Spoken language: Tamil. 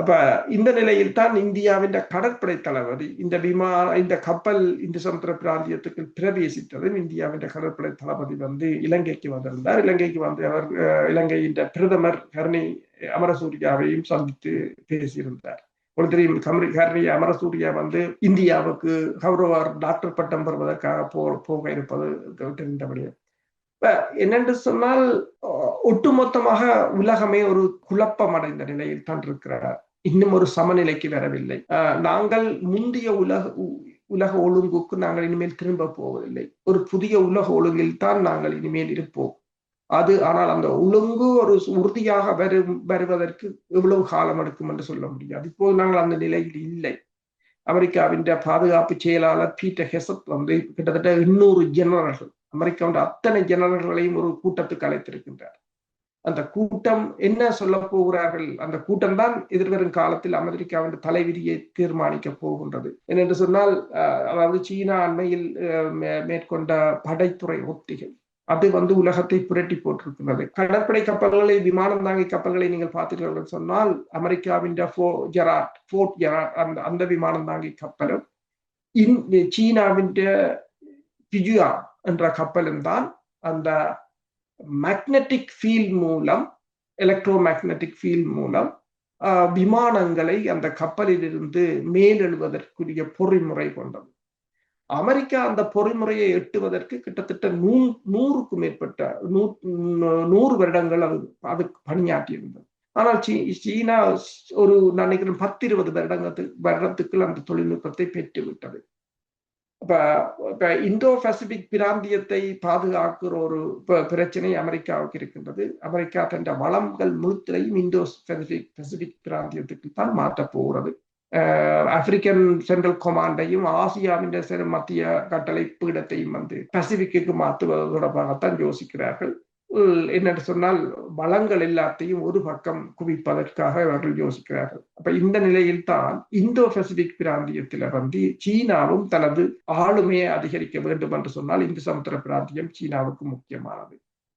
அப்ப இந்த நிலையில் தான் இந்தியாவின் கடற்படை தளபதி இந்த கப்பல் இந்து சமுத்திர பிராந்தியத்துக்கு பிரவேசித்ததும் இந்தியாவின் கடற்படை தளபதி இலங்கைக்கு வந்திருந்தார். இலங்கைக்கு வந்து அவர் இலங்கையின் பிரதமர் ஹரணி அமரசூரியாவையும் சந்தித்து பேசியிருந்தார். ஹரணி அமரசூரியா இந்தியாவுக்கு கௌரவர் டாக்டர் பட்டம் பெறுவதற்காக போக இருப்பது தெரிந்தபடியே என்னென்று சொன்னால் ஒட்டுமொத்தமாக உலகமே ஒரு குழப்பம் அடைந்த நிலையில் தான் இருக்கிறார். இன்னும் ஒரு சமநிலைக்கு வரவில்லை. நாங்கள் முந்தைய உலக ஒழுங்குக்கு நாங்கள் இனிமேல் திரும்ப போவதில்லை. ஒரு புதிய உலக ஒழுங்கில் தான் நாங்கள் இனிமேல் இருப்போம். ஆனால் அந்த ஒழுங்கு ஒரு உறுதியாக வருவதற்கு எவ்வளவு காலம் எடுக்கும் என்று சொல்ல முடியாது. இப்போது நாங்கள் அந்த நிலையில் இல்லை. அமெரிக்காவின் பாதுகாப்பு செயலாளர் பீட்டர் ஹெசட் கிட்டத்தட்ட 800 ஜெனரல்கள், அமெரிக்காவின் அத்தனை ஜெனரல்களையும் ஒரு கூட்டத்துக்கு அழைத்திருக்கின்றார். அந்த கூட்டம் என்ன சொல்ல போகிறார்கள்? அந்த கூட்டம் தான் எதிர்வரும் காலத்தில் அமெரிக்காவின் தலைவிதியை தீர்மானிக்க போகின்றது. என்னென்று சொன்னால், அதாவது சீனா அண்மையில் மேற்கொண்ட படைத்துறை ஒத்திகை அது உலகத்தை புரட்டி போட்டிருக்கிறது. கடற்படை கப்பல்களை, விமானம் தாங்கி கப்பல்களை நீங்கள் பார்த்தீர்கள் சொன்னால், அமெரிக்காவின் ஃபோர்ட் ஜெராட் அந்த விமானம் தாங்கி கப்பலும் சீனாவின் பிஜுயா என்ற கப்பலும் தான் அந்த மேக்னெட்டிக் ஃபீல்ட் மூலம், எலக்ட்ரோ மேக்னெட்டிக் ஃபீல்ட் மூலம் விமானங்களை அந்த கப்பலில் இருந்து மேலெழுவதற்குரிய பொறிமுறை கொண்டது. அமெரிக்கா அந்த பொறிமுறையை எட்டுவதற்கு கிட்டத்தட்ட 100க்கும் மேற்பட்ட 100 வருடங்கள் அதுக்கு பணியாற்றியிருந்தது. ஆனால் சீனா ஒரு நினைக்கிறேன் 10-20 வருடத்துக்குள் அந்த தொழில்நுட்பத்தை பெற்றுவிட்டது. இப்ப இந்தோ பசிபிக் பிராந்தியத்தை பாதுகாக்கிற ஒரு பிரச்சனை அமெரிக்காவுக்கு இருக்கின்றது. அமெரிக்கா தன் வளங்கள் முழுத்திலையும் இந்தோ பசிபிக் பிராந்தியத்துக்கு தான் மாற்றப் போகிறது. ஆப்பிரிக்கன் சென்ட்ரல் கமாண்டையும் ஆசியாவின் மத்திய கட்டளை பீடத்தையும் பசிபிக்கு மாற்றுவது தொடர்பாகத்தான் யோசிக்கிறார்கள். என்னென்று சொன்னால், வளங்கள் எல்லாத்தையும் ஒரு பக்கம் குவிப்பதற்காக அவர்கள் யோசிக்கிறார்கள். அப்ப இந்த நிலையில் தான் இந்தோ பசிபிக் பிராந்தியத்தில் சீனாவும் தனது ஆளுமையை அதிகரிக்க வேண்டும் என்று சொன்னால் இந்து சமுத்திர பிராந்தியம் சீனாவுக்கு முக்கியமானது.